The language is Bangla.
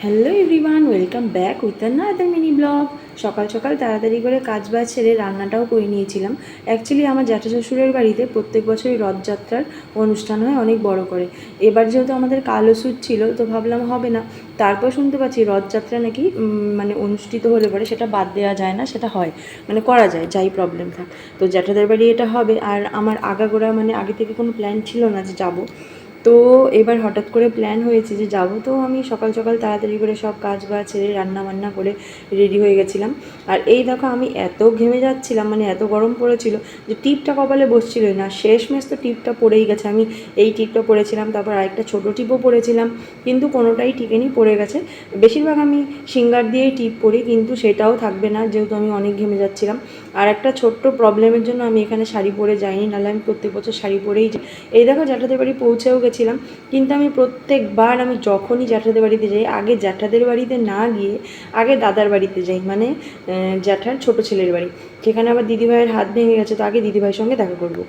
Hello everyone, welcome back with another mini blog. সকাল সকাল তাড়াতাড়ি করে কাজ বাজ সেরে রান্নাটাও করে নিয়েছিলাম। অ্যাকচুয়ালি আমার জ্যাঠা শ্বশুরের বাড়িতে প্রত্যেক বছরই রথযাত্রার অনুষ্ঠান হয় অনেক বড় করে। এবার যেহেতু আমাদের কালো সুট ছিল তো ভাবলাম হবে না। তারপর শুনতে পাচ্ছি রথযাত্রা নাকি মানে অনুষ্ঠিত হলে পরে সেটা বাদ দেওয়া যায় না, সেটা হয়, মানে করা যায় যাই প্রবলেম থাক। তো জ্যাঠাদের বাড়ি এটা হবে, আর আমার আগাগোড়া মানে আগে থেকে কোনো প্ল্যান ছিল না যে যাব। তো এবার হঠাৎ করে প্ল্যান হয়েছে যে যাব। তো আমি সকাল সকাল তাড়াতাড়ি করে সব কাজ বাজ ছেড়ে রান্না বান্না করে রেডি হয়ে গেছিলাম। আর এই দেখো আমি এত ঘেমে যাচ্ছিলাম, মানে এত গরম পড়েছিল যে টিপটা কপালে বসছিলই না। শেষমেশ তো টিপটা পড়েই গেছে। আমি এই টিপটা পরেছিলাম, তারপর আরেকটা ছোটো টিপও পরেছিলাম, কিন্তু কোনোটাই টিকেনি, পড়ে গেছে। বেশিরভাগ আমি সিঙ্গার দিয়েই টিপ পরি, কিন্তু সেটাও থাকবে না যেহেতু আমি অনেক ঘেমে যাচ্ছিলাম। আর একটা ছোট্ট প্রবলেমের জন্য আমি এখানে শাড়ি পরে যাইনি, নাহলে আমি প্রত্যেক বছর শাড়ি পরেই যাই। এই দেখো জ্যাঠাদের বাড়ি পৌঁছেও গেছিলাম, কিন্তু আমি প্রত্যেকবার আমি যখনই জ্যাঠাদের বাড়িতে যাই আগে জ্যাঠাদের বাড়িতে না গিয়ে আগে দাদার বাড়িতে যাই, মানে জ্যাঠার ছোটো ছেলের বাড়ি। সেখানে আবার দিদিভাইয়ের হাত ভেঙে গেছে, তো আগে দিদিভাইয়ের সঙ্গে দেখা করবো।